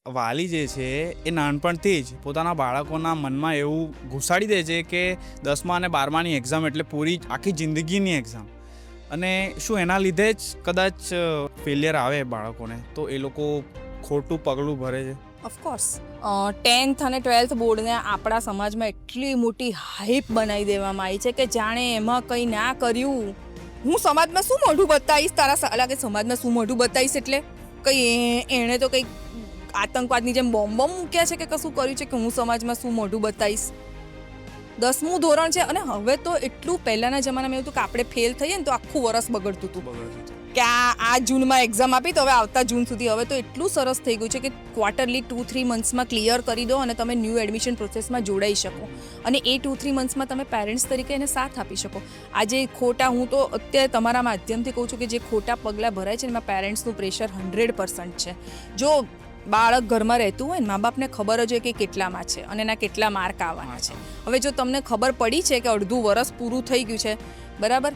વાલી જે છે એ નાનપણથી જ પોતાના બાળકોના મનમાં એવું ઘુસાડી દે છે કે 10મા અને 12માની એક્ઝામ એટલે પૂરી આખી જિંદગીની એક્ઝામ, અને શું એના લીધે જ કદાચ ફેલિયર આવે બાળકોને તો એ લોકો ખોટું પગલું ભરે છે? ઓફકોર્સ 10th અને 12th બોર્ડને આપણા સમાજમાં એટલી મોટી હાઈપ બનાવી દેવામાં આવી છે કે જાણે એમાં કંઈ ના કર્યું. હું સમાજમાં શું મોઢું બતાવીશ? તારા લાગે સમાજમાં શું મોઢું બતાવીશ એટલે કંઈ એણે તો કંઈક આતંકવાદની જેમ બોમ્બ મૂક્યા છે કે કશું કર્યું છે કે હું સમાજમાં શું મોઢું બતાવીશ? 10મું ધોરણ છે અને હવે તો એટલું પહેલાંના જમાનામાં એવું હતું કે આપણે ફેલ થઈએ ને તો આખું વરસ બગડતું હતું કે આ જૂનમાં એક્ઝામ આપી તો હવે આવતા જૂન સુધી. હવે તો એટલું સરસ થઈ ગયું છે કે ક્વાર્ટરલી 2-3 મંથ્સમાં ક્લિયર કરી દો અને તમે ન્યૂ એડમિશન પ્રોસેસમાં જોડાઈ શકો અને એ 2-3 મંથ્સમાં તમે પેરેન્ટ્સ તરીકે એને સાથ આપી શકો. આજે ખોટા, હું તો અત્યારે તમારા માધ્યમથી કહું છું કે જે ખોટા પગલાં ભરાય છે એમાં પેરેન્ટ્સનું પ્રેશર 100% છે. જો બાળક ઘરમાં રહેતું હોય ને, મા બાપને ખબર જ હોય કે કેટલામાં છે અને એના કેટલા માર્ક આવવાના છે. હવે જો તમને ખબર પડી છે કે અડધું વરસ પૂરું થઈ ગયું છે, બરાબર,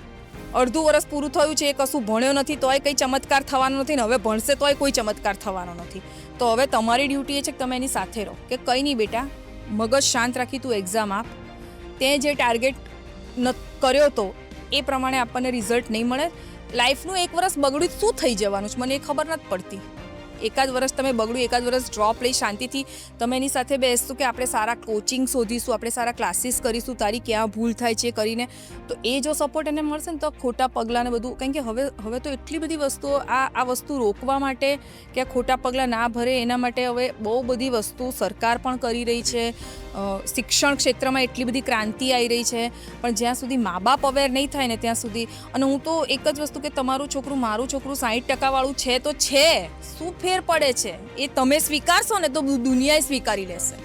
અડધું વરસ પૂરું થયું છે, એ કશું ભણ્યો નથી તોય કંઈ ચમત્કાર થવાનો નથી ને હવે ભણશે તોય કોઈ ચમત્કાર થવાનો નથી. તો હવે તમારી ડ્યુટી એ છે કે તમે એની સાથે રહો કે કંઈ નહીં બેટા, મગજ શાંત રાખી તું એક્ઝામ આપ. તે જે ટાર્ગેટ કર્યો તો એ પ્રમાણે આપણને રિઝલ્ટ નહીં મળે. લાઈફનું એક વર્ષ બગડ્યું શું થઈ જવાનું છે મને એ ખબર નથી પડતી. એકાદ વર્ષ તમે બગડ્યું, એકાદ વર્ષ ડ્રોપ લઈ શાંતિથી તમે એની સાથે બેસશું કે આપણે સારા કોચિંગ શોધીશું, આપણે સારા ક્લાસીસ કરીશું, તારી ક્યાં ભૂલ થાય છે કરીને, તો એ જો સપોર્ટ એને મળશે ને તો ખોટા પગલાં ને બધું, કારણ કે હવે તો એટલી બધી વસ્તુઓ આ વસ્તુ રોકવા માટે કે આ ખોટા પગલાં ના ભરે એના માટે હવે બહુ બધી વસ્તુ સરકાર પણ કરી રહી છે. શિક્ષણ ક્ષેત્રમાં એટલી બધી ક્રાંતિ આવી રહી છે, પણ જ્યાં સુધી મા બાપ અવેર નહીં થાય ને ત્યાં સુધી. અને હું તો એક જ વસ્તુ કે તમારું છોકરું, મારું છોકરું 60% વાળું છે તો છે, શું ફેર પડે છે? એ તમે સ્વીકારશો ને તો દુનિયાએ સ્વીકારી લેશે.